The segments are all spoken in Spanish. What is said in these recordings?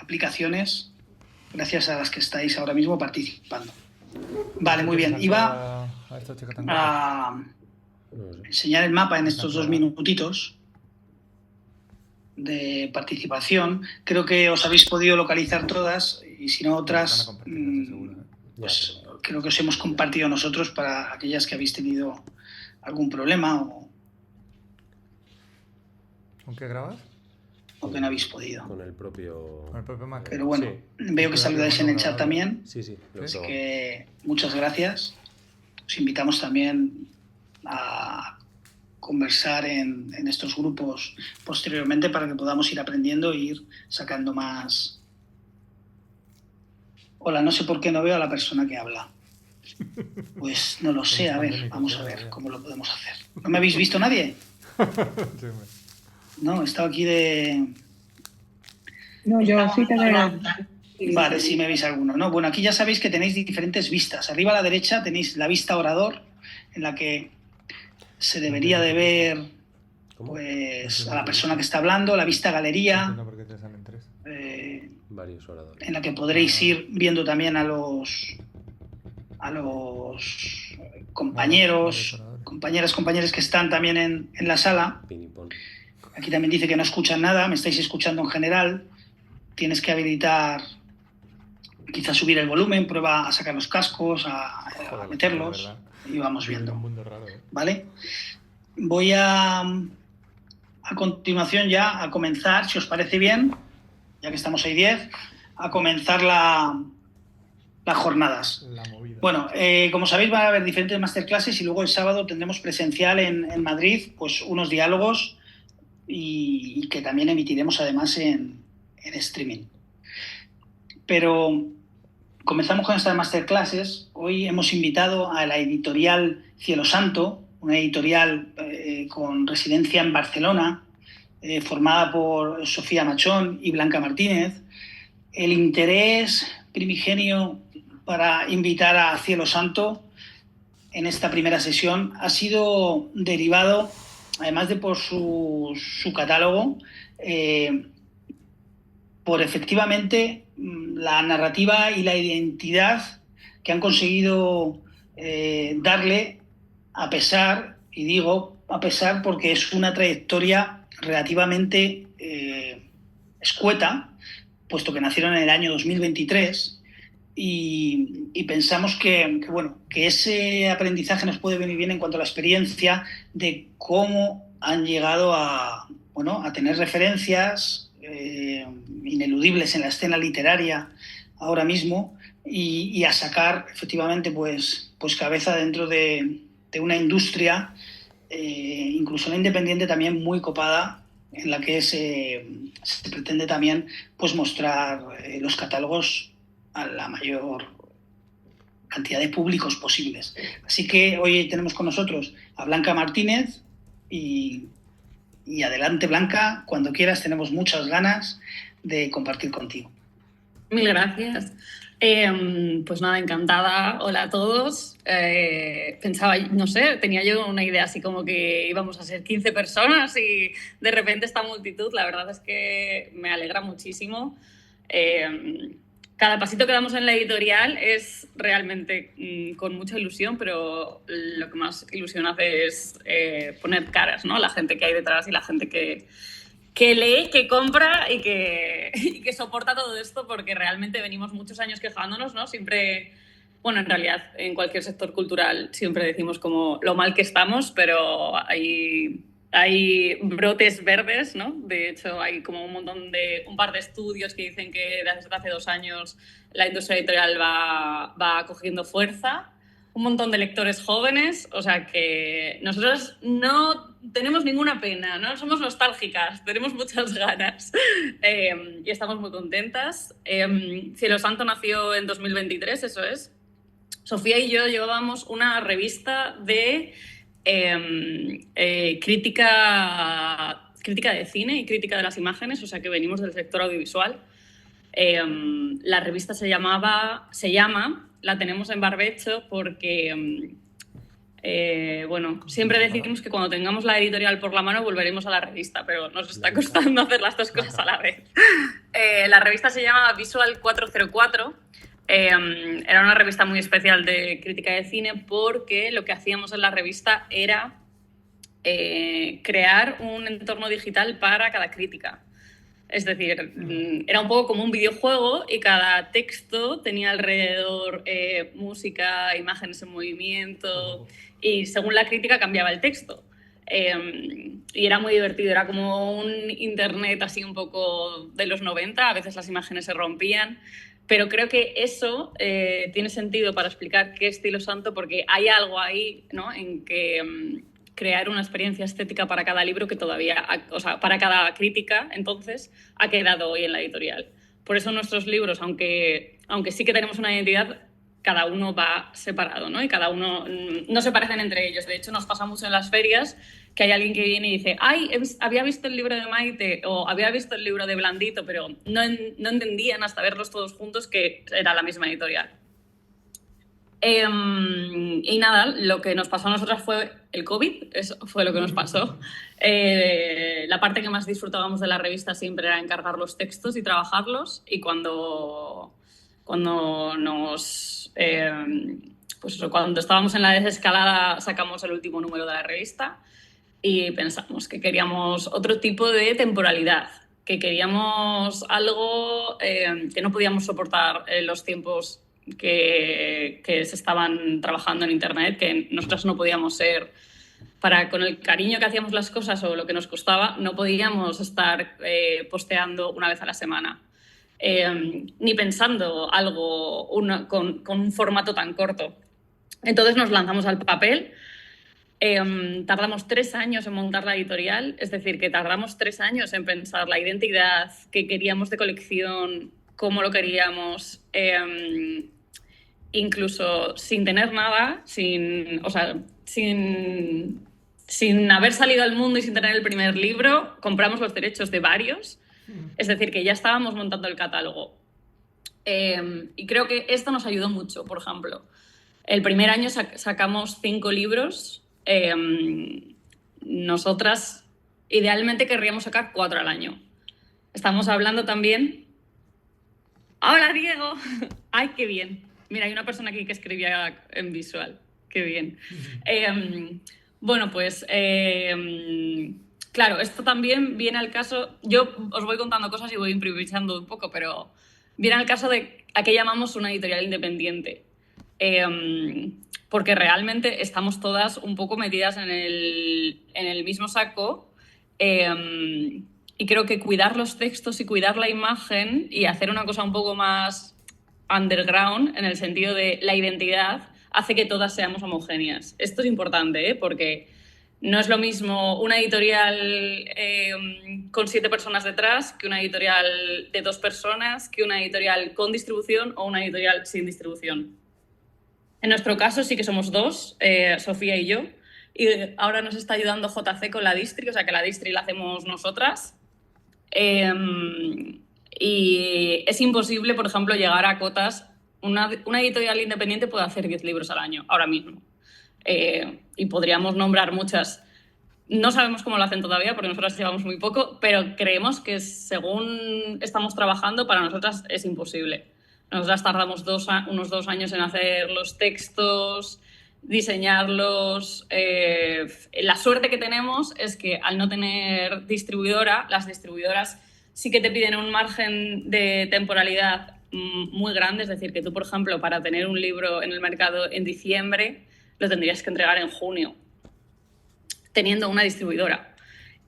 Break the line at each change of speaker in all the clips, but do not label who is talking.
aplicaciones gracias a las que estáis ahora mismo participando. Vale, muy bien.
¿Qué
Iba
a esta chica tan
a enseñar el mapa en estos 2 minutitos de participación. Creo que os habéis podido localizar todas y si no otras, pues creo que os hemos compartido nosotros para aquellas que habéis tenido algún problema o
¿Con qué grabas?
o que no habéis podido.
Con el propio
Mac.
Pero bueno,
Sí.
veo que saludáis en el chat también.
Sí.
Así que muchas gracias. Os invitamos también a conversar en estos grupos posteriormente para que podamos ir aprendiendo e ir sacando más. Hola, no sé por qué no veo a la persona que habla. Pues no lo sé, a ver, vamos a ver cómo lo podemos hacer. ¿No me habéis visto nadie? No, he estado aquí de...
No, yo sí te veo.
Vale, sí me veis alguno, ¿no? Bueno, aquí ya sabéis que tenéis diferentes vistas. Arriba a la derecha tenéis la vista orador, en la que se debería de ver pues a la persona que está hablando, la vista galería,
varios oradores,
en la que podréis ir viendo también a los compañeros, compañeras que están también en la sala. Aquí también dice que no escuchan nada, me estáis escuchando en general. Tienes que habilitar, quizás subir el volumen, prueba a sacar los cascos, a meterlos y vamos viendo. ¿Vale? Voy a continuación ya a comenzar, si os parece bien, ya que estamos ahí 10, a comenzar las jornadas. Bueno, como sabéis va a haber diferentes masterclasses y luego el sábado tendremos presencial en Madrid pues unos diálogos y que también emitiremos además en streaming. Pero comenzamos con estas masterclasses. Hoy hemos invitado a la editorial Cielo Santo, una editorial con residencia en Barcelona, formada por Sofía Machón y Blanca Martínez. El interés primigenio para invitar a Cielo Santo en esta primera sesión ha sido derivado, además de por su catálogo, por efectivamente la narrativa y la identidad que han conseguido darle, a pesar, y digo a pesar porque es una trayectoria relativamente escueta, puesto que nacieron en el año 2023 y pensamos que ese aprendizaje nos puede venir bien en cuanto a la experiencia de cómo han llegado a tener referencias ineludibles en la escena literaria ahora mismo y a sacar efectivamente pues cabeza dentro de una industria incluso la independiente también muy copada, en la que se pretende también pues mostrar los catálogos a la mayor cantidad de públicos posibles. Así que hoy tenemos con nosotros a Blanca Martínez y adelante, Blanca, cuando quieras, tenemos muchas ganas de compartir contigo.
Mil gracias. Pues nada, encantada. Hola a todos. Pensaba, no sé, tenía yo una idea así como que íbamos a ser 15 personas y de repente esta multitud, la verdad es que me alegra muchísimo. Cada pasito que damos en la editorial es realmente con mucha ilusión, pero lo que más ilusión hace es poner caras, ¿no? La gente que hay detrás y la gente que lee, que compra y que soporta todo esto, porque realmente venimos muchos años quejándonos, ¿no? Siempre, bueno, en realidad en cualquier sector cultural siempre decimos como lo mal que estamos, pero hay brotes verdes, ¿no? De hecho, hay como un par de estudios que dicen que desde hace 2 años la industria editorial va cogiendo fuerza. Un montón de lectores jóvenes, o sea que nosotros no tenemos ninguna pena, no somos nostálgicas, tenemos muchas ganas y estamos muy contentas. Cielo Santo nació en 2023, eso es. Sofía y yo llevábamos una revista de crítica de cine y crítica de las imágenes, o sea que venimos del sector audiovisual. La revista se llama, la tenemos en barbecho porque Bueno, siempre decimos que cuando tengamos la editorial por la mano volveremos a la revista, pero nos está costando hacer las dos cosas a la vez. La revista se llama Visual 404. Era una revista muy especial de crítica de cine porque lo que hacíamos en la revista era crear un entorno digital para cada crítica. Es decir, era un poco como un videojuego y cada texto tenía alrededor música, imágenes en movimiento y según la crítica cambiaba el texto. Y era muy divertido, era como un internet así un poco de los 90, a veces las imágenes se rompían, pero creo que eso tiene sentido para explicar qué estilo santo, porque hay algo ahí, ¿no?, en que crear una experiencia estética para cada libro que todavía, o sea, para cada crítica, entonces, ha quedado hoy en la editorial. Por eso nuestros libros, aunque sí que tenemos una identidad, cada uno va separado, ¿no? Y cada uno no se parecen entre ellos. De hecho, nos pasa mucho en las ferias que hay alguien que viene y dice, ay, había visto el libro de Maite o había visto el libro de Blandito, pero no entendían hasta verlos todos juntos que era la misma editorial. Y nada, lo que nos pasó a nosotras fue el COVID, eso fue lo que nos pasó. La parte que más disfrutábamos de la revista siempre era encargar los textos y trabajarlos, y cuando estábamos en la desescalada sacamos el último número de la revista y pensamos que queríamos otro tipo de temporalidad, que queríamos algo que no podíamos soportar en los tiempos que se estaban trabajando en Internet, que nosotros no podíamos ser, con el cariño que hacíamos las cosas o lo que nos costaba, no podíamos estar posteando una vez a la semana, ni pensando algo con un formato tan corto. Entonces nos lanzamos al papel. Tardamos 3 años en montar la editorial, es decir, que tardamos 3 años en pensar la identidad que queríamos de colección, cómo lo queríamos, incluso sin tener nada, sin haber salido al mundo y sin tener el primer libro, compramos los derechos de varios, es decir, que ya estábamos montando el catálogo. Y creo que esto nos ayudó mucho. Por ejemplo, el primer año sacamos 5 libros. Nosotras idealmente querríamos sacar 4 al año. Estamos hablando también... ¡Hola, Diego! ¡Ay, qué bien! Mira, hay una persona aquí que escribía en visual. ¡Qué bien! Bueno, pues... claro, esto también viene al caso... Yo os voy contando cosas y voy improvisando un poco, pero viene al caso de a qué llamamos una editorial independiente. Porque realmente estamos todas un poco metidas en el mismo saco, y creo que cuidar los textos y cuidar la imagen y hacer una cosa un poco más underground en el sentido de la identidad hace que todas seamos homogéneas. Esto es importante, porque no es lo mismo una editorial con 7 personas detrás que una editorial de 2 personas, que una editorial con distribución o una editorial sin distribución. En nuestro caso sí que somos 2, Sofía y yo, y ahora nos está ayudando JC con la distri, o sea que la distri la hacemos nosotras. Y es imposible, por ejemplo, llegar a cotas. Una editorial independiente puede hacer 10 libros al año, ahora mismo. Y podríamos nombrar muchas. No sabemos cómo lo hacen todavía porque nosotras llevamos muy poco, pero creemos que según estamos trabajando, para nosotras es imposible. Nosotras tardamos unos 2 años en hacer los textos, diseñarlos. La suerte que tenemos es que al no tener distribuidora, las distribuidoras sí que te piden un margen de temporalidad muy grande. Es decir, que tú, por ejemplo, para tener un libro en el mercado en diciembre, lo tendrías que entregar en junio, teniendo una distribuidora.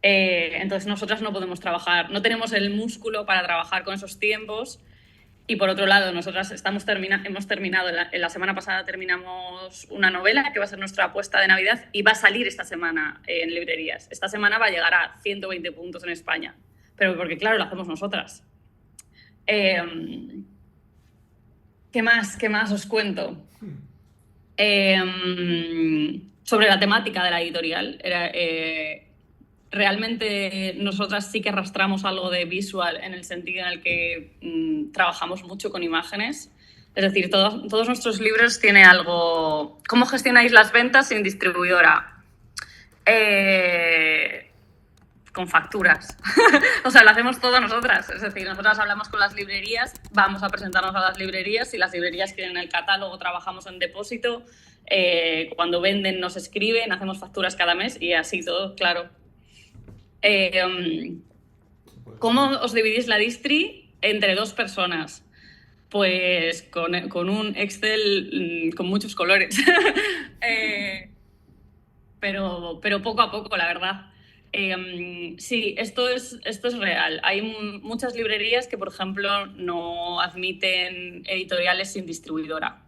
Entonces nosotras no podemos trabajar, no tenemos el músculo para trabajar con esos tiempos. Y por otro lado, nosotras hemos terminado, la semana pasada terminamos una novela que va a ser nuestra apuesta de Navidad y va a salir esta semana en librerías. Esta semana va a llegar a 120 puntos en España, pero porque claro, lo hacemos nosotras. ¿Qué más os cuento? Sobre la temática de la editorial, realmente nosotras sí que arrastramos algo de visual en el sentido en el que trabajamos mucho con imágenes. Es decir, todos nuestros libros tienen algo... ¿Cómo gestionáis las ventas sin distribuidora? Con facturas. O sea, lo hacemos todo nosotras. Es decir, nosotras hablamos con las librerías, vamos a presentarnos a las librerías. Si las librerías quieren el catálogo, trabajamos en depósito. Cuando venden, nos escriben, hacemos facturas cada mes y así todo, claro. ¿Cómo os dividís la distri? Entre 2 personas. Pues con un Excel con muchos colores. Pero poco a poco, la verdad. Sí, esto es real. Hay muchas librerías que, por ejemplo, no admiten editoriales sin distribuidora.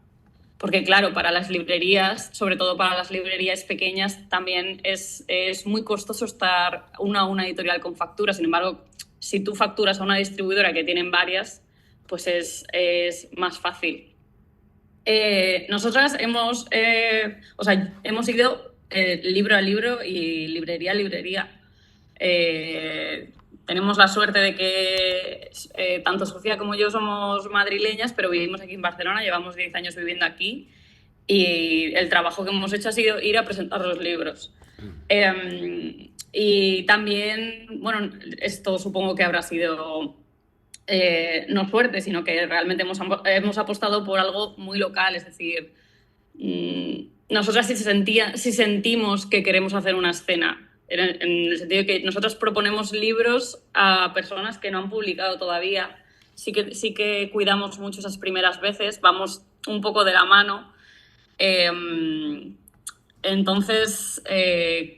Porque, claro, para las librerías, sobre todo para las librerías pequeñas, también es muy costoso estar una a una editorial con factura. Sin embargo, si tú facturas a una distribuidora que tienen varias, pues es más fácil. Nosotras hemos ido libro a libro y librería a librería. Tenemos la suerte de que tanto Sofía como yo somos madrileñas, pero vivimos aquí en Barcelona, llevamos 10 años viviendo aquí y el trabajo que hemos hecho ha sido ir a presentar los libros. Y también, bueno, esto supongo que habrá sido no suerte, sino que realmente hemos apostado por algo muy local, es decir, nosotras si sentimos que queremos hacer una escena, en el sentido de que nosotros proponemos libros a personas que no han publicado todavía, sí que cuidamos mucho esas primeras veces, vamos un poco de la mano. Entonces,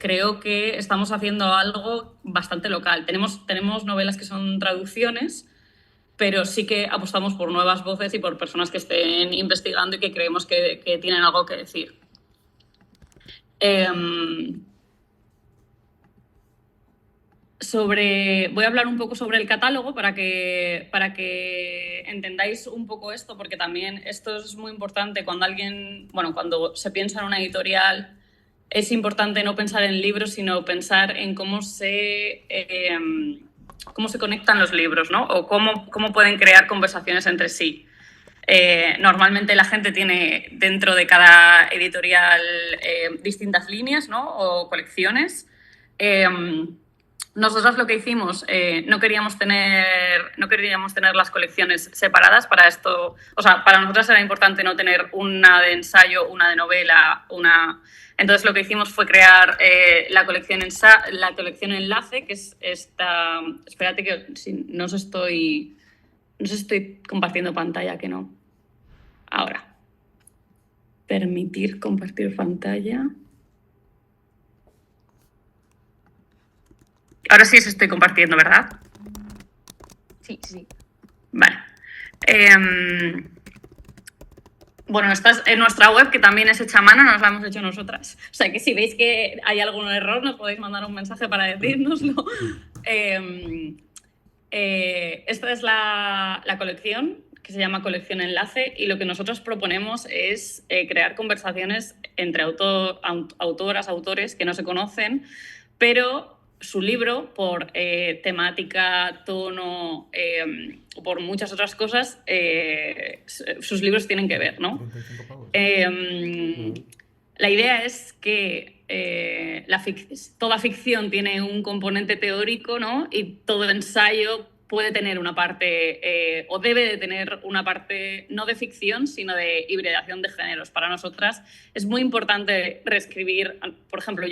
creo que estamos haciendo algo bastante local. Tenemos novelas que son traducciones, pero sí que apostamos por nuevas voces y por personas que estén investigando y que creemos que tienen algo que decir. Voy a hablar un poco sobre el catálogo para que entendáis un poco esto, porque también esto es muy importante cuando se piensa en una editorial, es importante no pensar en libros, sino pensar en cómo se conectan los libros, ¿no? O cómo pueden crear conversaciones entre sí. Normalmente la gente tiene dentro de cada editorial distintas líneas, ¿no? O colecciones. Nosotros lo que hicimos, no queríamos tener las colecciones separadas para esto. O sea, para nosotras era importante no tener una de ensayo, una de novela, una... Entonces lo que hicimos fue crear la colección Enlace, que es esta... Espérate que no os estoy compartiendo pantalla, que no. Ahora. Permitir compartir pantalla. Ahora sí os estoy compartiendo, ¿verdad?
Sí, sí.
Vale. Bueno, esta es en nuestra web, que también es hecha a mano, nos la hemos hecho nosotras. O sea que si veis que hay algún error, nos podéis mandar un mensaje para decírnoslo. Esta es la colección, que se llama Colección Enlace, y lo que nosotros proponemos es crear conversaciones entre autoras, autores que no se conocen, pero su libro, por temática, tono o por muchas otras cosas, sus libros tienen que ver, ¿no? La idea es que toda ficción tiene un componente teórico, ¿no? Y todo ensayo puede tener una parte, o debe de tener una parte no de ficción, sino de hibridación de géneros. Para nosotras es muy importante reescribir. Por ejemplo,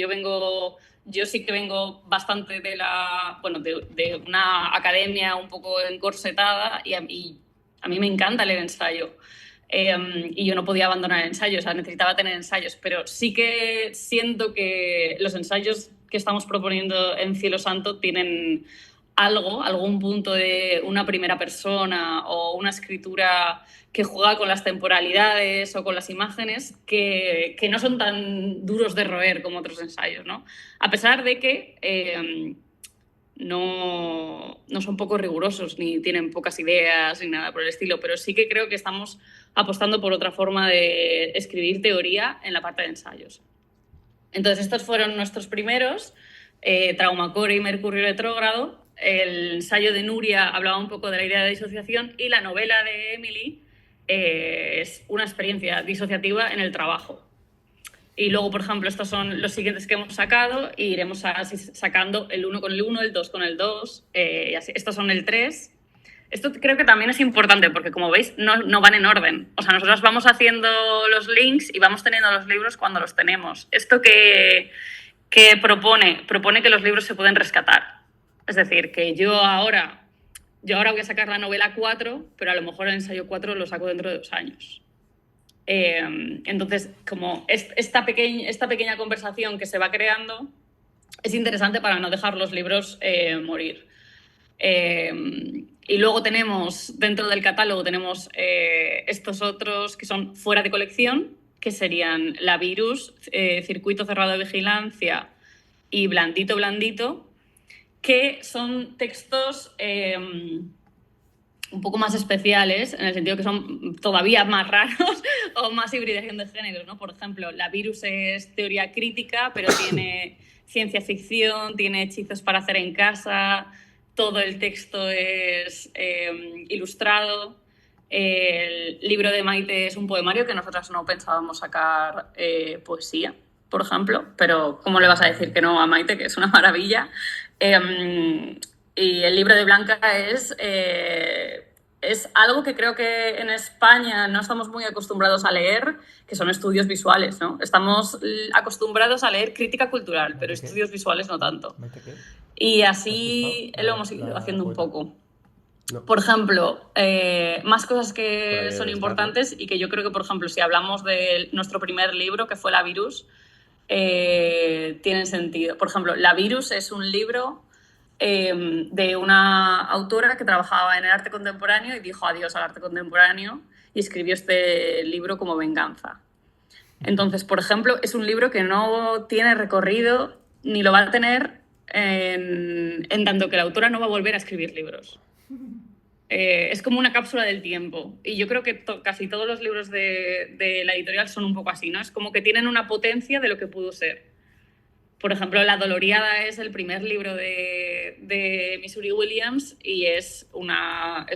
yo sí que vengo bastante de una academia un poco encorsetada y a mí me encanta leer ensayo. Y yo no podía abandonar el ensayo, o sea, necesitaba tener ensayos, pero sí que siento que los ensayos que estamos proponiendo en Cielo Santo tienen algún punto de una primera persona o una escritura que juega con las temporalidades o con las imágenes que no son tan duros de roer como otros ensayos, ¿no? A pesar de que no son poco rigurosos ni tienen pocas ideas ni nada por el estilo, pero sí que creo que estamos apostando por otra forma de escribir teoría en la parte de ensayos. Entonces, estos fueron nuestros primeros, Traumacore y Mercurio retrógrado. El ensayo de Nuria hablaba un poco de la idea de disociación y la novela de Emily es una experiencia disociativa en el trabajo. Y luego, por ejemplo, estos son los siguientes que hemos sacado y iremos así sacando el 1 con el 1, el 2 con el 2, y así. Estos son el 3. Esto creo que también es importante porque, como veis, no van en orden. O sea, nosotros vamos haciendo los links y vamos teniendo los libros cuando los tenemos. Esto que propone que los libros se pueden rescatar. Es decir, que yo ahora voy a sacar la novela 4, pero a lo mejor el ensayo 4 lo saco dentro de 2 años. Entonces, como esta pequeña conversación que se va creando es interesante para no dejar los libros morir. Y luego tenemos, dentro del catálogo, tenemos estos otros que son fuera de colección, que serían La Virus, Circuito Cerrado de Vigilancia y Blandito, Blandito, que son textos un poco más especiales, en el sentido que son todavía más raros o más hibridación de géneros, ¿no? Por ejemplo, La Virus es teoría crítica, pero tiene ciencia ficción, tiene hechizos para hacer en casa, todo el texto es ilustrado. El libro de Maite es un poemario que nosotras no pensábamos sacar poesía, por ejemplo, pero ¿cómo le vas a decir que no a Maite, que es una maravilla? Y el libro de Blanca es algo que creo que en España no estamos muy acostumbrados a leer, que son estudios visuales, ¿no? Estamos acostumbrados a leer crítica cultural, pero estudios visuales no tanto. Y así lo hemos ido haciendo un poco. Por ejemplo, más cosas que son importantes y que yo creo que, por ejemplo, si hablamos de nuestro primer libro, que fue La Virus, tienen sentido. Por ejemplo, La Virus es un libro de una autora que trabajaba en el arte contemporáneo y dijo adiós al arte contemporáneo y escribió este libro como venganza. Entonces, por ejemplo, es un libro que no tiene recorrido ni lo va a tener en tanto que la autora no va a volver a escribir libros. Es como una cápsula del tiempo y yo creo que casi todos los libros de la editorial son un poco así, ¿no? Es como que tienen una potencia de lo que pudo ser. Por ejemplo, La Doloriada es el primer libro de Missouri Williams y es una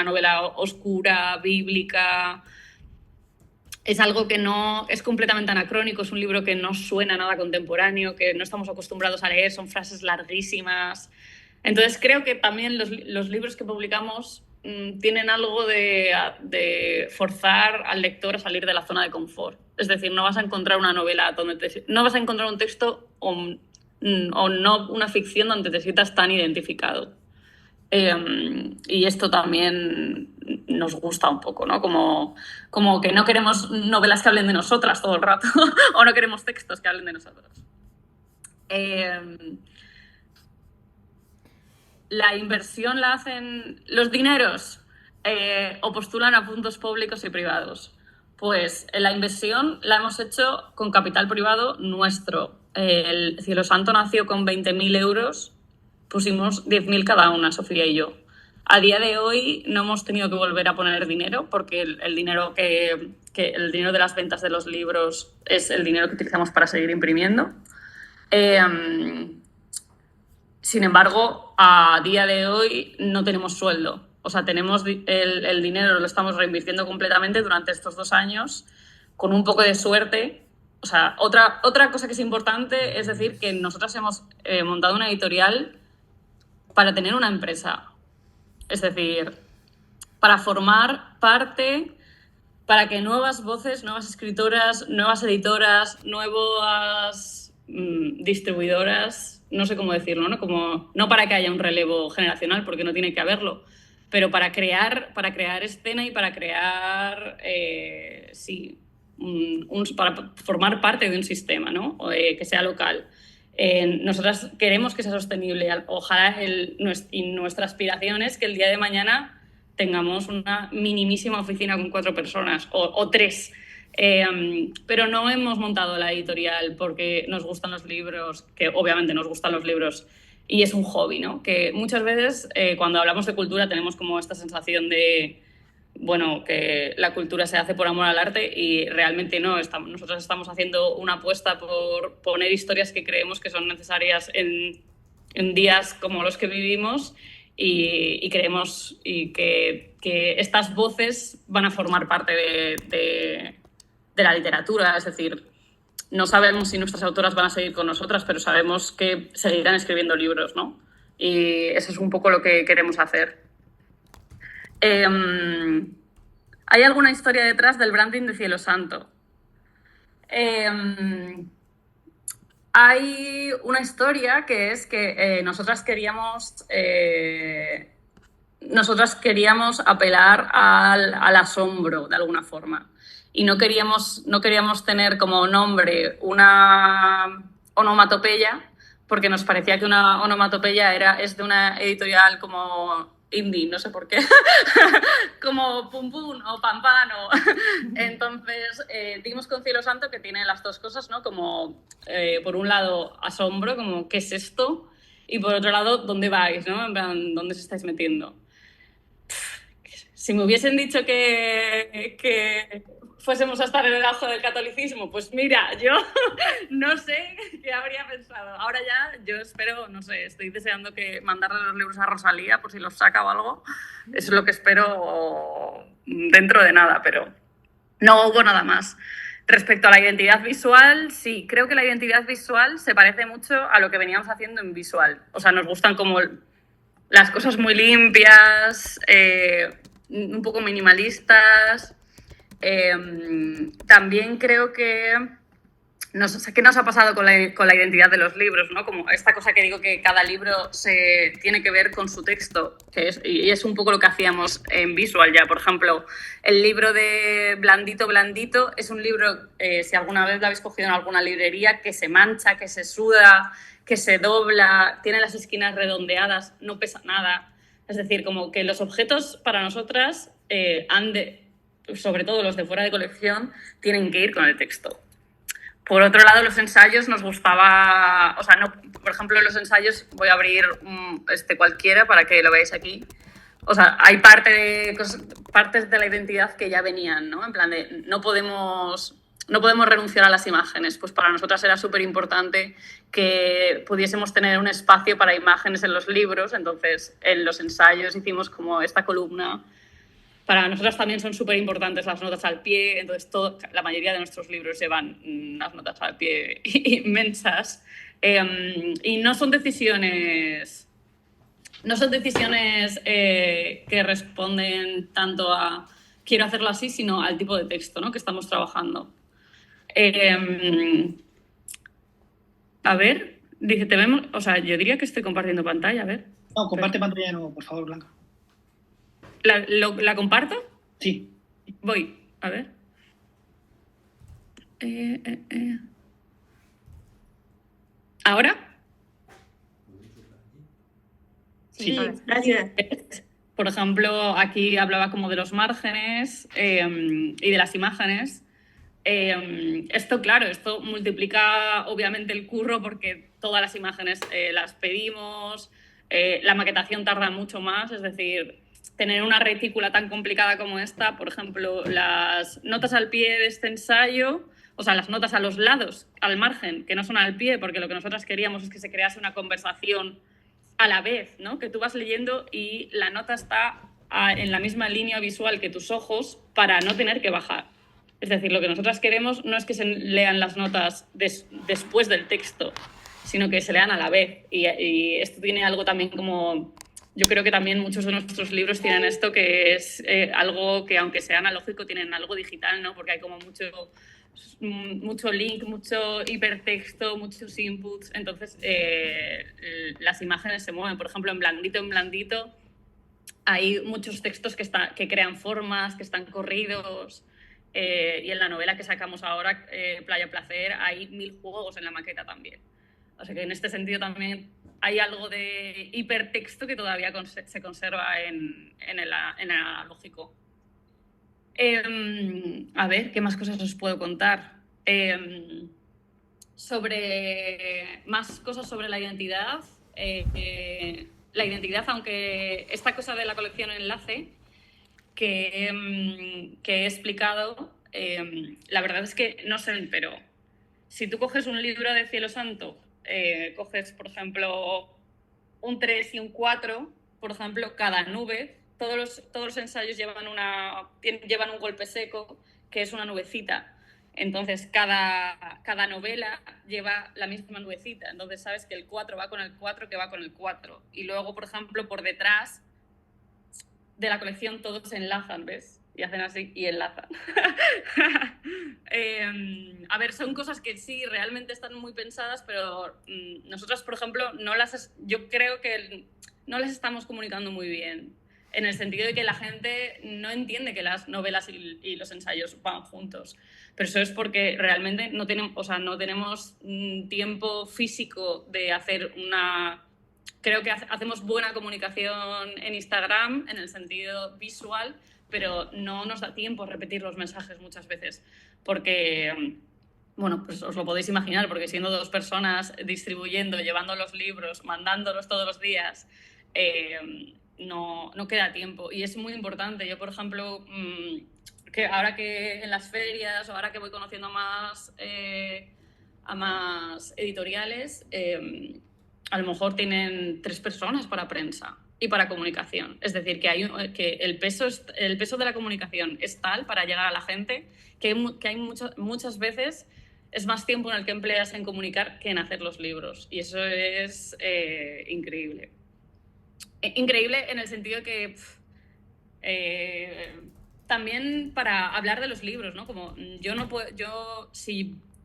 novela oscura, bíblica. Es algo que no es completamente anacrónico, es un libro que no suena nada contemporáneo, que no estamos acostumbrados a leer, son frases larguísimas. Entonces creo que también los libros que publicamos tienen algo de forzar al lector a salir de la zona de confort. Es decir, no vas a encontrar una novela donde no vas a encontrar un texto o no una ficción donde te sientas tan identificado. Y esto también nos gusta un poco, ¿no? Como que no queremos novelas que hablen de nosotras todo el rato o no queremos textos que hablen de nosotros. La inversión la hacen los dineros o postulan a fondos públicos y privados. Pues la inversión la hemos hecho con capital privado nuestro. El Cielo Santo nació con 20.000 euros, pusimos 10.000 cada una, Sofía y yo. A día de hoy no hemos tenido que volver a poner dinero porque el dinero el dinero de las ventas de los libros es el dinero que utilizamos para seguir imprimiendo. Sin embargo, a día de hoy no tenemos sueldo. O sea, tenemos el dinero, lo estamos reinvirtiendo completamente durante estos 2 años, con un poco de suerte. O sea, otra cosa que es importante es decir que nosotros hemos montado una editorial para tener una empresa. Es decir, para formar parte, para que nuevas voces, nuevas escritoras, nuevas editoras, nuevas distribuidoras, no sé cómo decirlo, ¿no? No para que haya un relevo generacional, porque no tiene que haberlo, pero para crear escena y para crear, para formar parte de un sistema, ¿no? Que sea local. Nosotras queremos que sea sostenible. Ojalá nuestra aspiración es que el día de mañana tengamos una minimísima oficina con 4 personas o 3. Pero no hemos montado la editorial porque nos gustan los libros, que obviamente nos gustan los libros y es un hobby, ¿no? Que muchas veces cuando hablamos de cultura tenemos como esta sensación de, bueno, que la cultura se hace por amor al arte y realmente no. Nosotros estamos haciendo una apuesta por poner historias que creemos que son necesarias en días como los que vivimos y creemos que estas voces van a formar parte de la literatura, es decir, no sabemos si nuestras autoras van a seguir con nosotras, pero sabemos que seguirán escribiendo libros, ¿no? Y eso es un poco lo que queremos hacer. ¿Hay alguna historia detrás del branding de Cielo Santo? Hay una historia que es que nosotras queríamos apelar al asombro de alguna forma y no queríamos tener como nombre una onomatopeya porque nos parecía que una onomatopeya es de una editorial como indie, no sé por qué, como Pum Pum o Pam Pam. Entonces, dimos con Cielo Santo, que tiene las dos cosas, ¿no? Como, por un lado, asombro, como, ¿qué es esto? Y por otro lado, ¿dónde vais, no? En plan, ¿dónde os estáis metiendo? Si me hubiesen dicho que fuésemos a estar en el auge del catolicismo, pues mira, yo no sé qué habría pensado. Ahora ya yo espero, no sé, estoy deseando mandarle los libros a Rosalía por si los saca o algo. Eso es lo que espero dentro de nada, pero no hubo nada más. Respecto a la identidad visual, sí, creo que la identidad visual se parece mucho a lo que veníamos haciendo en visual. O sea, nos gustan como las cosas muy limpias, un poco minimalistas. También creo que ¿qué nos ha pasado con la identidad de los libros, ¿no? Como esta cosa que digo que cada libro se tiene que ver con su texto, y es un poco lo que hacíamos en visual ya. Por ejemplo, el libro de Blandito Blandito es un libro, si alguna vez lo habéis cogido en alguna librería, que se mancha, que se suda, que se dobla, tiene las esquinas redondeadas, no pesa nada. Es decir, como que los objetos para nosotras sobre todo los de fuera de colección, tienen que ir con el texto. Por otro lado, los ensayos nos gustaba, o sea, no, por ejemplo, los ensayos, voy a abrir cualquiera para que lo veáis aquí. O sea, hay partes de la identidad que ya venían, ¿no? En plan de, no podemos renunciar a las imágenes. Pues para nosotras era súper importante que pudiésemos tener un espacio para imágenes en los libros. Entonces, en los ensayos hicimos como esta columna. Para nosotras también son súper importantes las notas al pie, entonces la mayoría de nuestros libros llevan unas notas al pie inmensas. Y no son decisiones que responden tanto a quiero hacerlo así, sino al tipo de texto, ¿no? Que estamos trabajando. A ver, dice, te vemos, o sea, yo diría que estoy compartiendo pantalla, a ver.
No, comparte pantalla de nuevo, por favor, Blanca.
¿La comparto?
Sí.
Voy, a ver. ¿Ahora?
Sí.
Gracias.
Por ejemplo, aquí hablaba como de los márgenes y de las imágenes. Esto multiplica obviamente el curro porque todas las imágenes las pedimos, la maquetación tarda mucho más, es decir, tener una retícula tan complicada como esta, por ejemplo, las notas al pie de este ensayo, o sea, las notas a los lados, al margen, que no son al pie, porque lo que nosotras queríamos es que se crease una conversación a la vez, ¿no? Que tú vas leyendo y la nota está en la misma línea visual que tus ojos para no tener que bajar. Es decir, lo que nosotras queremos no es que se lean las notas después del texto, sino que se lean a la vez. Y esto tiene algo también como... Yo creo que también muchos de nuestros libros tienen esto, que es algo que, aunque sea analógico, tienen algo digital, ¿no? Porque hay como mucho link, mucho hipertexto, muchos inputs. Entonces, las imágenes se mueven. Por ejemplo, en Blandito, hay muchos textos que crean formas, que están corridos. Y en la novela que sacamos ahora, Playa Placer, hay 1000 juegos en la maqueta también. O sea que en este sentido también hay algo de hipertexto que todavía se conserva en el analógico. A ver, ¿qué más cosas os puedo contar? Más cosas sobre la identidad. La identidad, aunque esta cosa de la colección Enlace que he explicado, la verdad es que no sé, pero si tú coges un libro de Cielo Santo, coges, por ejemplo, un 3 y un 4, por ejemplo, cada nube, todos los ensayos llevan un golpe seco, que es una nubecita. Entonces, cada novela lleva la misma nubecita. Entonces, sabes que el 4 va con el 4, que va con el 4. Y luego, por ejemplo, por detrás de la colección todos se enlazan, ¿ves? Y hacen así y enlazan. A ver, son cosas que sí, realmente están muy pensadas, pero nosotros, por ejemplo, yo creo que no las estamos comunicando muy bien. En el sentido de que la gente no entiende que las novelas y los ensayos van juntos. Pero eso es porque realmente no tenemos tiempo físico de hacer una... Creo que hacemos buena comunicación en Instagram, en el sentido visual, pero no nos da tiempo a repetir los mensajes muchas veces. Porque, bueno, pues os lo podéis imaginar, porque siendo 2 personas distribuyendo, llevando los libros, mandándolos todos los días... no queda tiempo y es muy importante. Yo, por ejemplo, que ahora que en las ferias o ahora que voy conociendo a más editoriales, a lo mejor tienen 3 personas para prensa y para comunicación. Es decir, que el peso de la comunicación es tal para llegar a la gente que hay muchas veces es más tiempo en el que empleas en comunicar que en hacer los libros. Y eso es increíble. Increíble en el sentido de que también para hablar de los libros, ¿no? Como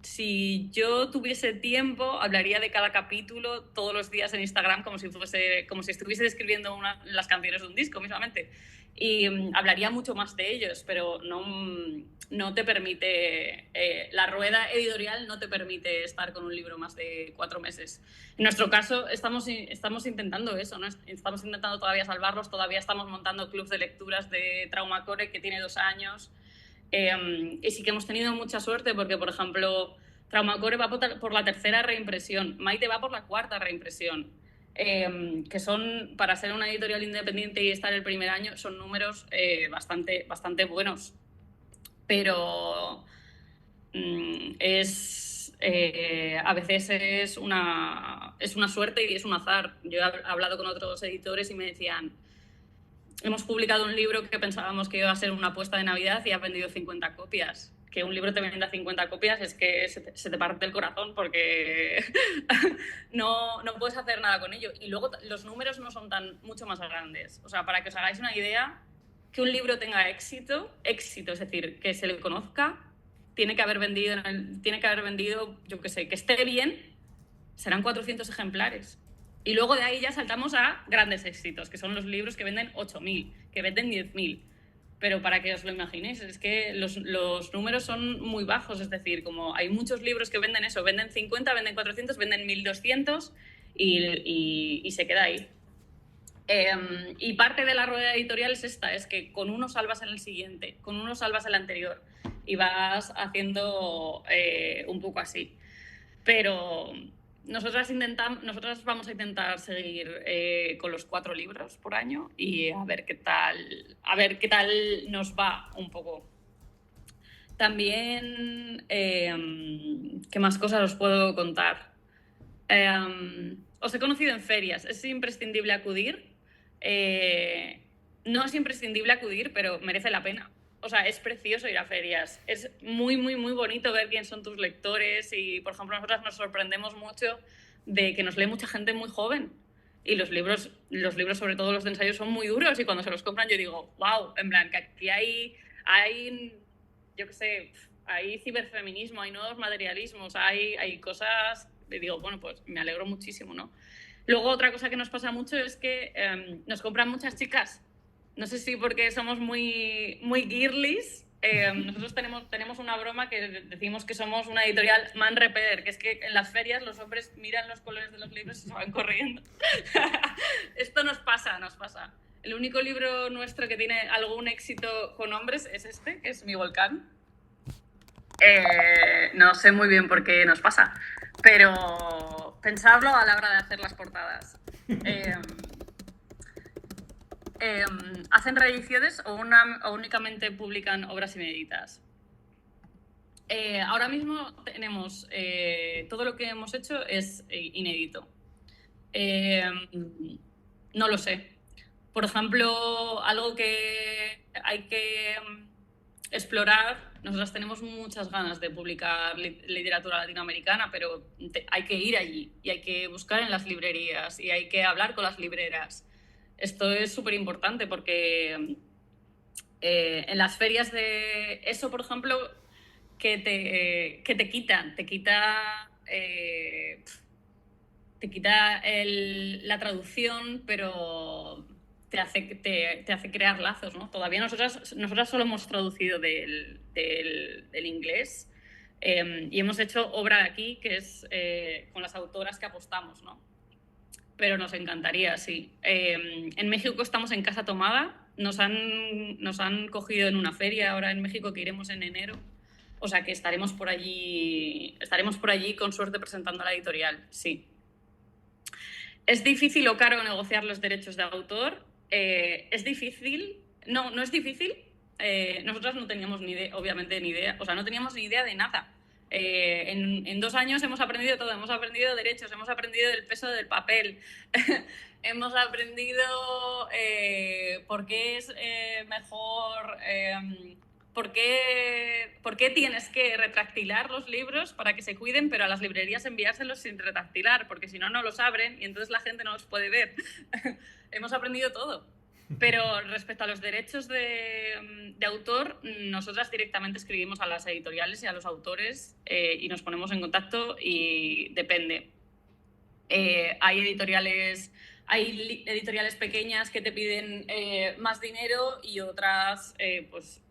si yo tuviese tiempo, hablaría de cada capítulo todos los días en Instagram como si estuviese describiendo las canciones de un disco mismamente. Y hablaría mucho más de ellos, pero no te permite, la rueda editorial no te permite estar con un libro más de 4 meses. En nuestro caso estamos intentando eso, ¿no? Estamos intentando todavía salvarlos, todavía estamos montando clubs de lecturas de Traumacore, que tiene 2 años. Y sí que hemos tenido mucha suerte porque, por ejemplo, Traumacore va por la 3ª reimpresión, Maite va por la 4ª reimpresión, que son, para ser una editorial independiente y estar el primer año, son números bastante buenos. Pero a veces es una suerte y es un azar. Yo he hablado con otros editores y me decían: hemos publicado un libro que pensábamos que iba a ser una apuesta de Navidad y ha vendido 50 copias. Que un libro te venda 50 copias es que se te parte el corazón porque no puedes hacer nada con ello. Y luego los números no son mucho más grandes. O sea, para que os hagáis una idea, que un libro tenga éxito, es decir, que se le conozca, tiene que haber vendido, yo qué sé, que esté bien, serán 400 ejemplares. Y luego de ahí ya saltamos a grandes éxitos, que son los libros que venden 8.000, que venden 10.000. Pero para que os lo imaginéis, es que los números son muy bajos. Es decir, como hay muchos libros que venden eso, venden 50, venden 400, venden 1.200 y se queda ahí. Y parte de la rueda editorial es esta, es que con uno salvas en el siguiente, con uno salvas el anterior y vas haciendo un poco así. Pero nosotras vamos a intentar seguir con los 4 libros por año y a ver qué tal nos va un poco. También, ¿qué más cosas os puedo contar? Os he conocido en ferias, es imprescindible acudir. No es imprescindible acudir, pero merece la pena. O sea, es precioso ir a ferias. Es muy, muy, muy bonito ver quién son tus lectores y, por ejemplo, nosotras nos sorprendemos mucho de que nos lee mucha gente muy joven. Y los libros, sobre todo los de ensayo, son muy duros y cuando se los compran yo digo, wow, en plan, que aquí hay yo qué sé, hay ciberfeminismo, hay nuevos materialismos, hay cosas... Y digo, bueno, pues me alegro muchísimo, ¿no? Luego, otra cosa que nos pasa mucho es que nos compran muchas chicas. No sé si porque somos muy, muy girlies. Nosotros tenemos una broma que decimos que somos una editorial man repeder, que es que en las ferias los hombres miran los colores de los libros y se van corriendo. Esto nos pasa. El único libro nuestro que tiene algún éxito con hombres es este, que es Mi Volcán. No sé muy bien por qué nos pasa, pero pensadlo a la hora de hacer las portadas. ¿Hacen reediciones o únicamente publican obras inéditas? Ahora mismo tenemos todo lo que hemos hecho es inédito. No lo sé. Por ejemplo, algo que hay que explorar, nosotras tenemos muchas ganas de publicar literatura latinoamericana, pero hay que ir allí y hay que buscar en las librerías y hay que hablar con las libreras. Esto es súper importante porque en las ferias de eso, por ejemplo, que te quita la traducción, pero te hace crear lazos, ¿no? Todavía nosotras solo hemos traducido del inglés y hemos hecho obra de aquí, que es con las autoras que apostamos, ¿no? Pero nos encantaría, sí. En México estamos en Casa Tomada, nos han cogido en una feria ahora en México que iremos en enero, o sea que estaremos por allí con suerte presentando la editorial, sí. ¿Es difícil o caro negociar los derechos de autor? ¿Es difícil? No es difícil. Nosotras no teníamos obviamente ni idea, o sea, no teníamos ni idea de nada. En 2 años hemos aprendido todo, hemos aprendido derechos, hemos aprendido el peso del papel, hemos aprendido por qué es mejor... ¿Por qué tienes que retractilar los libros para que se cuiden, pero a las librerías enviárselos sin retractilar? Porque si no, no los abren y entonces la gente no los puede ver. Hemos aprendido todo. Pero respecto a los derechos de autor, nosotras directamente escribimos a las editoriales y a los autores y nos ponemos en contacto y depende. Hay editoriales pequeñas que te piden más dinero y otras, pues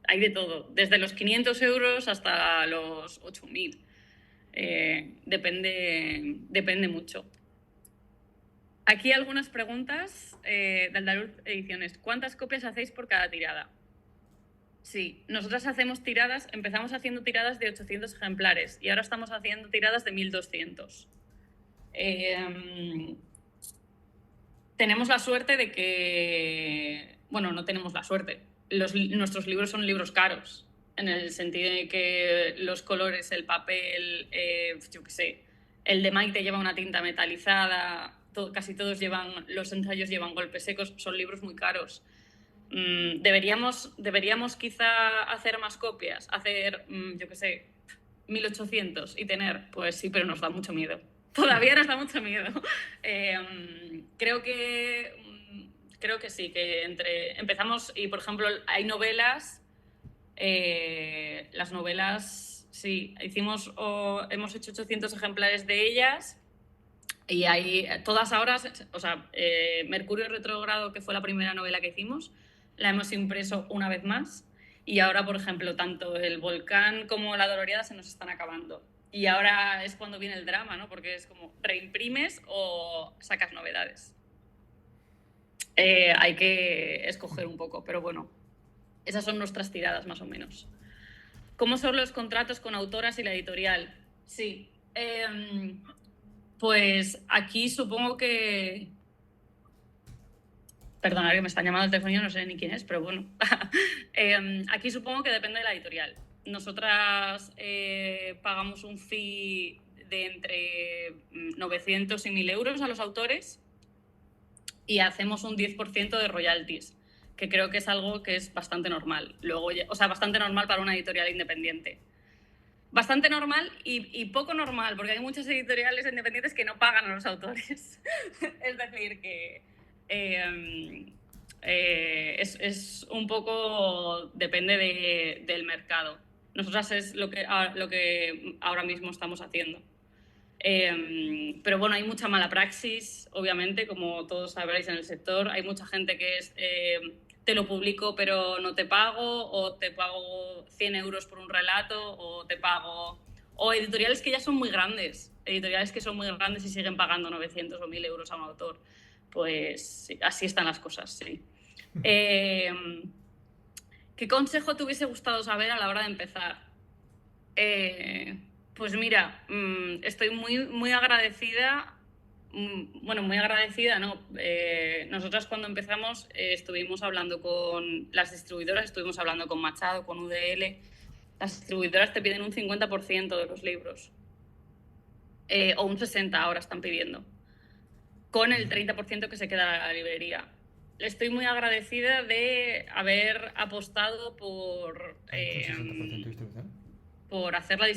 hay de todo, desde los 500 euros hasta los 8.000. Depende mucho. Aquí algunas preguntas de Andaluz Ediciones. ¿Cuántas copias hacéis por cada tirada? Sí, nosotras empezamos haciendo tiradas de 800 ejemplares y ahora estamos haciendo tiradas de 1.200. Tenemos la suerte de que... Bueno, no tenemos la suerte. Nuestros libros son libros caros, en el sentido de que los colores, el papel, yo qué sé, el de Maite lleva una tinta metalizada, casi todos los ensayos llevan golpes secos, son libros muy caros. Deberíamos quizá hacer más copias, hacer, yo qué sé, 1.800 y tener, pues sí, pero nos da mucho miedo. Todavía nos da mucho miedo. Creo que sí, que empezamos y, por ejemplo, hay novelas, las novelas, sí, hemos hecho 800 ejemplares de ellas y hay todas ahora, o sea, Mercurio Retrógrado, que fue la primera novela que hicimos, la hemos impreso una vez más y ahora, por ejemplo, tanto El Volcán como La Dolorida se nos están acabando. Y ahora es cuando viene el drama, ¿no? Porque es como reimprimes o sacas novedades. Hay que escoger un poco, pero bueno, esas son nuestras tiradas más o menos. ¿Cómo son los contratos con autoras y la editorial? Sí, pues aquí supongo que... Perdonad que me están llamando al teléfono, no sé ni quién es, pero bueno. Aquí supongo que depende de la editorial. Nosotras pagamos un fee de entre 900 y 1.000 euros a los autores y hacemos un 10% de royalties, que creo que es algo que es bastante normal. Bastante normal para una editorial independiente. Bastante normal y poco normal, porque hay muchas editoriales independientes que no pagan a los autores. Es decir, que es un poco... depende del mercado. Nosotras es lo que ahora mismo estamos haciendo. Pero bueno, hay mucha mala praxis, obviamente, como todos sabréis en el sector. Hay mucha gente que es te lo publico pero no te pago, o te pago 100 euros por un relato, o te pago... O editoriales que ya son muy grandes, y siguen pagando 900 o 1.000 euros a un autor. Pues sí, así están las cosas, sí. ¿Qué consejo te hubiese gustado saber a la hora de empezar? Pues mira, estoy muy agradecida. Bueno, muy agradecida, ¿no? Nosotras cuando empezamos estuvimos hablando con las distribuidoras, estuvimos hablando con Machado, con UDL. Las distribuidoras te piden un 50% de los libros. O un 60% ahora están pidiendo. Con el 30% que se queda a la librería. estoy muy agradecida de haber apostado por...
¿Cuánto? ¿60% distribución?
por hacer la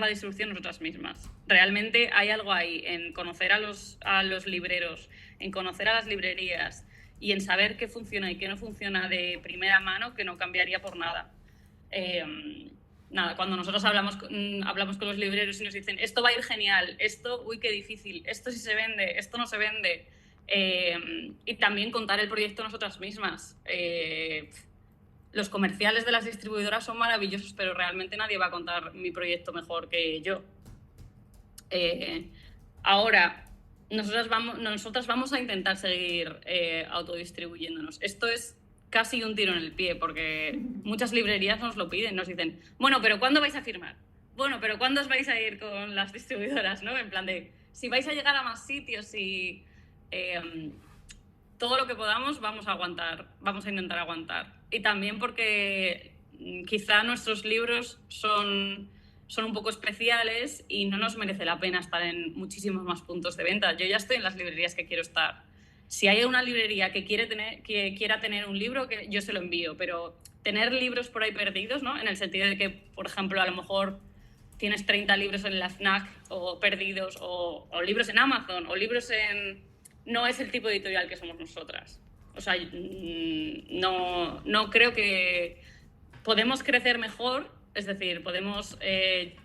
distribución nosotras mismas. Realmente hay algo ahí en conocer a los libreros, en conocer a las librerías y en saber qué funciona y qué no funciona de primera mano, que no cambiaría por nada. Nada, cuando nosotros hablamos con los libreros y nos dicen esto va a ir genial, esto, uy, qué difícil, esto sí se vende, esto no se vende, y también contar el proyecto nosotras mismas. Los comerciales de las distribuidoras son maravillosos, pero realmente nadie va a contar mi proyecto mejor que yo. Ahora, nosotras vamos a intentar seguir autodistribuyéndonos. Esto es casi un tiro en el pie, porque muchas librerías nos lo piden, nos dicen, bueno, pero ¿cuándo vais a firmar? Bueno, pero ¿cuándo os vais a ir con las distribuidoras? ¿No? En plan de, si vais a llegar a más sitios y todo lo que podamos vamos a aguantar, vamos a intentar aguantar. Y también porque quizá nuestros libros son un poco especiales y no nos merece la pena estar en muchísimos más puntos de venta. Yo ya estoy en las librerías que quiero estar. Si hay una librería que quiera tener un libro, que yo se lo envío, pero tener libros por ahí perdidos, ¿no? En el sentido de que, por ejemplo, a lo mejor tienes 30 libros en la FNAC o perdidos, o libros en Amazon, o libros en... No es el tipo de editorial que somos nosotras. O sea, no creo que... Podemos crecer mejor, es decir, podemos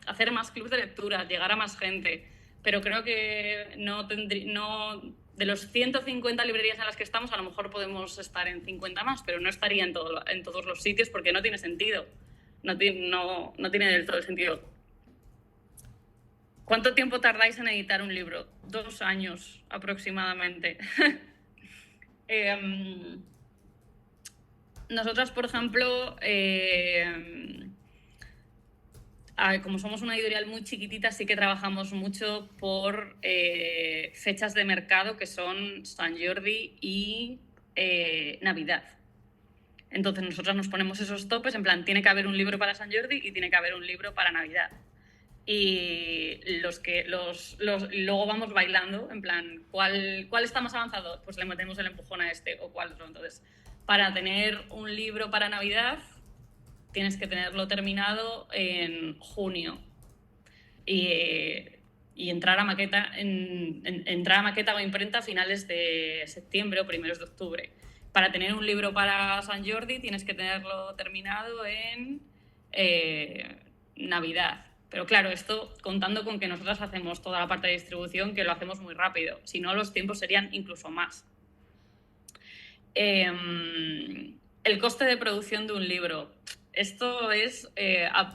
hacer más clubes de lectura, llegar a más gente, pero creo que de los 150 librerías en las que estamos, a lo mejor podemos estar en 50 más, pero no estaría en todos los sitios porque no tiene sentido. No tiene del todo el sentido. ¿Cuánto tiempo tardáis en editar un libro? 2 años aproximadamente. Nosotras, por ejemplo, como somos una editorial muy chiquitita, sí que trabajamos mucho por fechas de mercado que son Sant Jordi y Navidad. Entonces nosotras nos ponemos esos topes, en plan, tiene que haber un libro para Sant Jordi y tiene que haber un libro para Navidad. Y luego vamos bailando, en plan, ¿cuál está más avanzado? Pues le metemos el empujón a este o cuál otro. Entonces, para tener un libro para Navidad, tienes que tenerlo terminado en junio. Y entrar a maqueta o imprenta a finales de septiembre o primeros de octubre. Para tener un libro para Sant Jordi, tienes que tenerlo terminado en Navidad. Pero claro, esto contando con que nosotras hacemos toda la parte de distribución, que lo hacemos muy rápido. Si no, los tiempos serían incluso más. El coste de producción de un libro. Esto es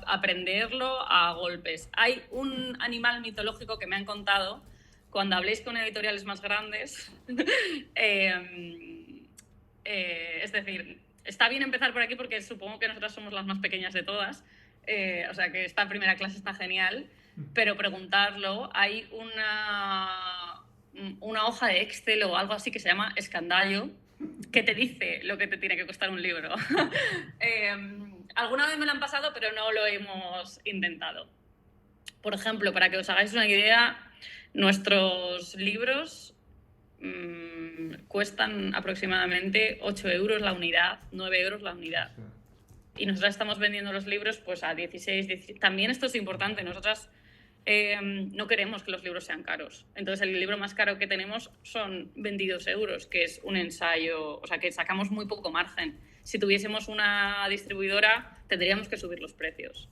aprenderlo a golpes. Hay un animal mitológico que me han contado cuando habléis con editoriales más grandes. Es decir, está bien empezar por aquí porque supongo que nosotras somos las más pequeñas de todas. O sea que esta primera clase está genial, pero preguntarlo, hay una hoja de Excel o algo así que se llama escandallo, que te dice lo que te tiene que costar un libro. Alguna vez me lo han pasado, pero no lo hemos intentado. Por ejemplo, para que os hagáis una idea, nuestros libros cuestan aproximadamente 8 euros la unidad, 9 euros la unidad. Y nosotras estamos vendiendo los libros pues a 16, 17. También esto es importante. Nosotras no queremos que los libros sean caros. Entonces, el libro más caro que tenemos son 22 euros, que es un ensayo, o sea, que sacamos muy poco margen. Si tuviésemos una distribuidora, tendríamos que subir los precios.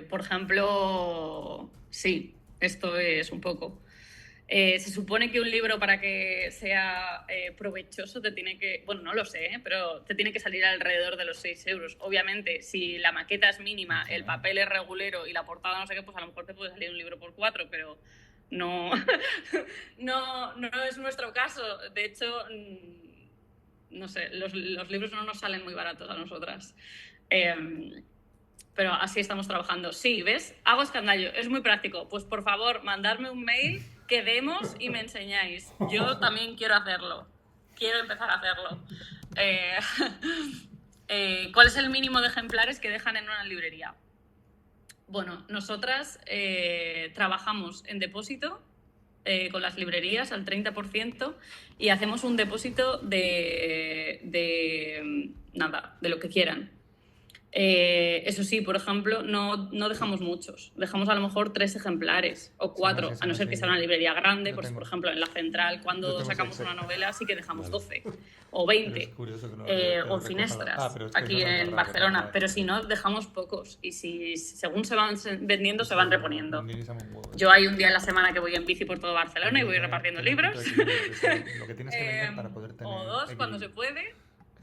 Por ejemplo, sí, esto es un poco... se supone que un libro para que sea provechoso te tiene que... Bueno, no lo sé, pero te tiene que salir alrededor de los 6 euros. Obviamente, si la maqueta es mínima, el papel es regulero y la portada no sé qué, pues a lo mejor te puede salir un libro por 4, pero no, no es nuestro caso. De hecho, no sé, los libros no nos salen muy baratos a nosotras. Pero así estamos trabajando. Sí, ¿ves? Hago escandallo, es muy práctico. Pues por favor, mandadme un mail, quedemos y me enseñáis. Yo también quiero hacerlo. Quiero empezar a hacerlo. ¿Cuál es el mínimo de ejemplares que dejan en una librería? Bueno, nosotras trabajamos en depósito con las librerías al 30% y hacemos un depósito de lo que quieran. Eso sí, por ejemplo, no dejamos muchos. Dejamos a lo mejor 3 ejemplares o 4, a no ser que sea una librería grande. Pues, por ejemplo, en La Central, cuando sacamos una novela, sí que dejamos 12 o 20. O Finestras, aquí en Barcelona. Pero si no, dejamos pocos. Y si según se van vendiendo, se van reponiendo. Yo hay un día en la semana que voy en bici por todo Barcelona y voy repartiendo libros. O 2 cuando se puede.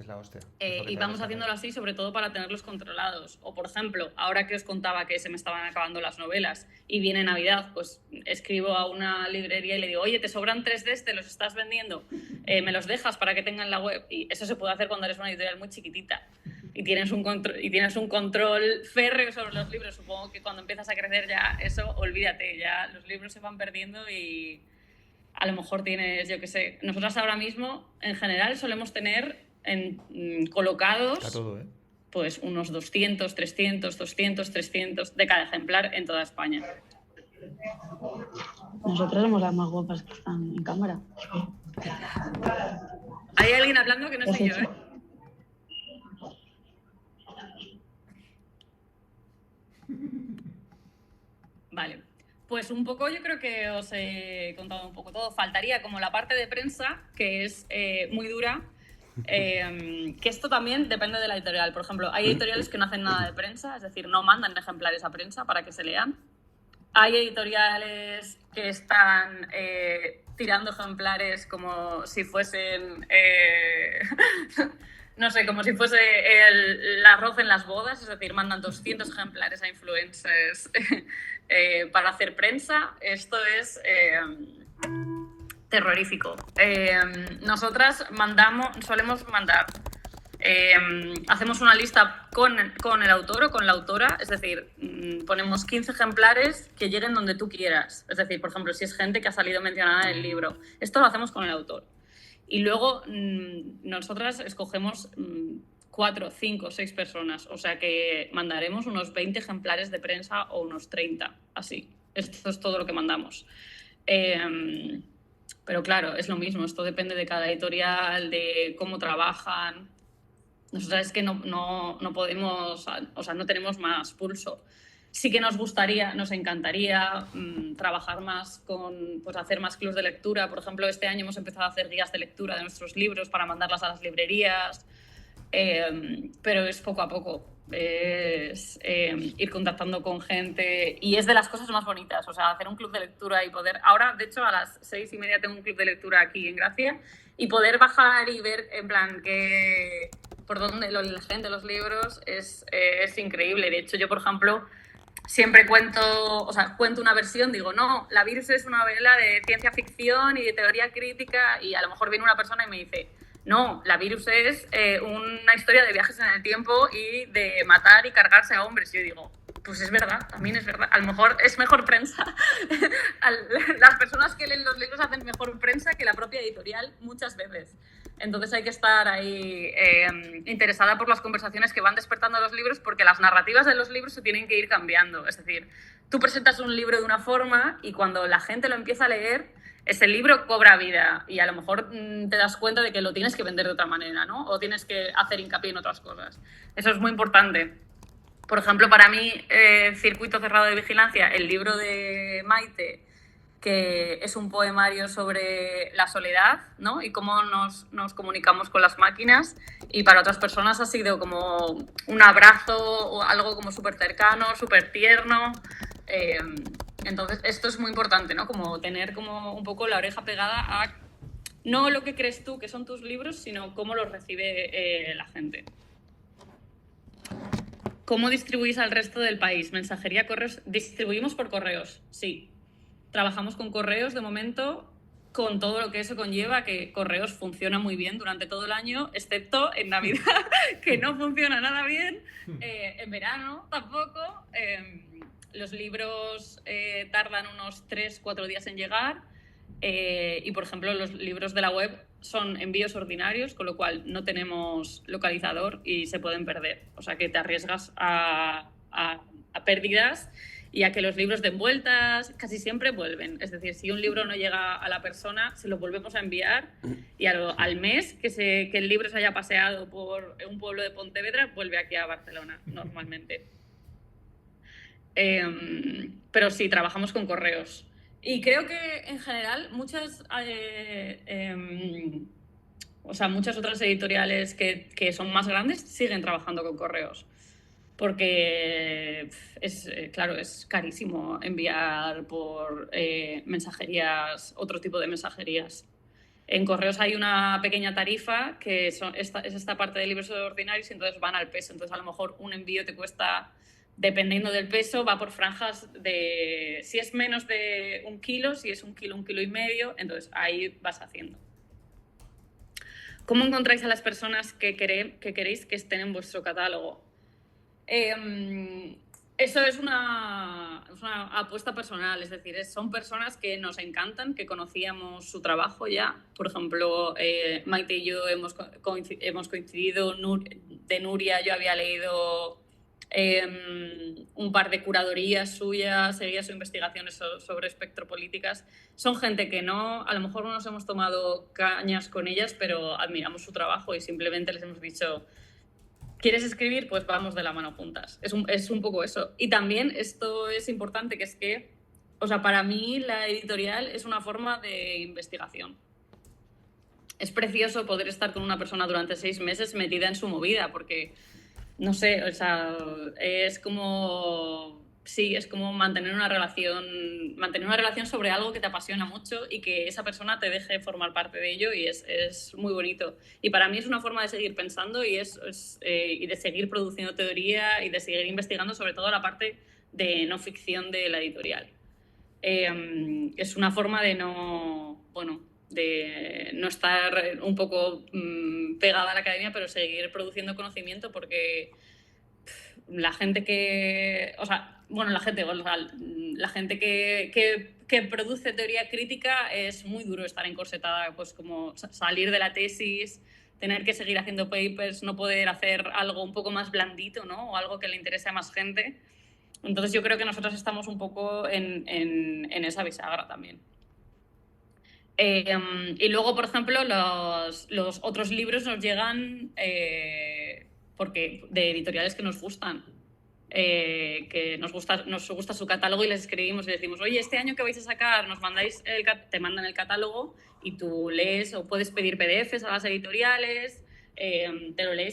Es la hostia.
Y vamos haciéndolo así, sobre todo para tenerlos controlados. O, por ejemplo, ahora que os contaba que se me estaban acabando las novelas y viene Navidad, pues escribo a una librería y le digo, oye, te sobran 3 de este, los estás vendiendo, me los dejas para que tengan la web. Y eso se puede hacer cuando eres una editorial muy chiquitita y tienes un control férreo sobre los libros. Supongo que cuando empiezas a crecer ya, eso, olvídate, ya los libros se van perdiendo y a lo mejor tienes, yo qué sé, nosotras ahora mismo, en general, solemos tener colocados
todo,
pues unos 200, 300, 200, 300 de cada ejemplar en toda España.
Nosotras somos las más guapas que están en cámara.
Hay alguien hablando que no soy yo, Vale, pues un poco yo creo que os he contado un poco todo. Faltaría como la parte de prensa, que es muy dura. Que esto también depende de la editorial. Por ejemplo, hay editoriales que no hacen nada de prensa, es decir, no mandan ejemplares a prensa para que se lean. Hay editoriales que están tirando ejemplares como si fuesen, no sé, como si fuese el arroz en las bodas, es decir, mandan 200 ejemplares a influencers para hacer prensa. Esto es terrorífico. Nosotras solemos mandar, hacemos una lista con el autor o con la autora, es decir, ponemos 15 ejemplares que lleguen donde tú quieras. Es decir, por ejemplo, si es gente que ha salido mencionada en el libro, esto lo hacemos con el autor. Y luego nosotras escogemos 4, 5, 6 personas, o sea que mandaremos unos 20 ejemplares de prensa o unos 30, así. Esto es todo lo que mandamos. Pero claro, es lo mismo, esto depende de cada editorial, de cómo trabajan. Nosotros es que no podemos, o sea, no tenemos más pulso. Sí que nos gustaría, nos encantaría trabajar más pues hacer más clubs de lectura. Por ejemplo, este año hemos empezado a hacer guías de lectura de nuestros libros para mandarlas a las librerías, pero es poco a poco. Es ir contactando con gente y es de las cosas más bonitas, o sea, hacer un club de lectura y poder, ahora de hecho a las 6:30 tengo un club de lectura aquí en Gracia y poder bajar y ver en plan que por dónde la gente, los libros es increíble. De hecho yo, por ejemplo, siempre cuento una versión, digo, no, La Virus es una novela de ciencia ficción y de teoría crítica y a lo mejor viene una persona y me dice, no, La Virus es una historia de viajes en el tiempo y de matar y cargarse a hombres. Y yo digo, pues es verdad, también es verdad. A lo mejor es mejor prensa. Las personas que leen los libros hacen mejor prensa que la propia editorial muchas veces. Entonces hay que estar ahí interesada por las conversaciones que van despertando los libros porque las narrativas de los libros se tienen que ir cambiando. Es decir, tú presentas un libro de una forma y cuando la gente lo empieza a leer, ese libro cobra vida y a lo mejor te das cuenta de que lo tienes que vender de otra manera, ¿no? O tienes que hacer hincapié en otras cosas. Eso es muy importante. Por ejemplo, para mí, Circuito Cerrado de Vigilancia, el libro de Maite, que es un poemario sobre la soledad, ¿no? Y cómo nos comunicamos con las máquinas. Y para otras personas ha sido como un abrazo o algo como súper cercano, súper tierno. Entonces, esto es muy importante, ¿no? Como tener como un poco la oreja pegada a no lo que crees tú que son tus libros, sino cómo los recibe la gente. ¿Cómo distribuís al resto del país? Mensajería, correos. Distribuimos por correos, sí. Trabajamos con correos de momento, con todo lo que eso conlleva, que correos funciona muy bien durante todo el año, excepto en Navidad, que no funciona nada bien. En verano tampoco. Los libros tardan unos 3-4 días en llegar y, por ejemplo, los libros de la web son envíos ordinarios, con lo cual no tenemos localizador y se pueden perder. O sea que te arriesgas a pérdidas y a que los libros den vueltas, casi siempre vuelven. Es decir, si un libro no llega a la persona, se lo volvemos a enviar y al mes que el libro se haya paseado por un pueblo de Pontevedra, vuelve aquí a Barcelona, normalmente. Pero sí, trabajamos con correos. Y creo que en general muchas otras editoriales que son más grandes siguen trabajando con correos. Porque claro, es carísimo enviar por mensajerías, otro tipo de mensajerías. En correos hay una pequeña tarifa que es esta parte de libros ordinarios y entonces van al peso. Entonces a lo mejor un envío te cuesta, dependiendo del peso, va por franjas de... Si es menos de 1 kilo, si es 1 kilo, 1,5 kilos, entonces ahí vas haciendo. ¿Cómo encontráis a las personas que queréis que estén en vuestro catálogo? Eso es una apuesta personal, es decir, son personas que nos encantan, que conocíamos su trabajo ya. Por ejemplo, Maite y yo hemos coincidido. De Nuria yo había leído un par de curadorías suyas, seguía sus investigaciones sobre espectropolíticas. Son gente que a lo mejor no nos hemos tomado cañas con ellas, pero admiramos su trabajo y simplemente les hemos dicho... ¿Quieres escribir? Pues vamos de la mano juntas. Es un poco eso. Y también esto es importante, que es que, para mí la editorial es una forma de investigación. Es precioso poder estar con una persona durante 6 meses metida en su movida, porque, no sé, es como... Sí, es como mantener una relación sobre algo que te apasiona mucho y que esa persona te deje formar parte de ello, y es muy bonito. Y para mí es una forma de seguir pensando y de seguir produciendo teoría y de seguir investigando, sobre todo la parte de no ficción de la editorial. Es una forma de no estar un poco pegada a la academia, pero seguir produciendo conocimiento, porque la gente que produce teoría crítica es muy duro estar encorsetada, pues como salir de la tesis, tener que seguir haciendo papers, no poder hacer algo un poco más blandito, ¿no? O algo que le interese a más gente. Entonces yo creo que nosotros estamos un poco en esa bisagra también. Y luego, por ejemplo, los otros libros nos llegan porque de editoriales que nos gustan. Que nos gusta su catálogo y les escribimos y les decimos: oye, este año que vais a sacar, te mandan el catálogo y tú lees, o puedes pedir PDFs a las editoriales, te lo lees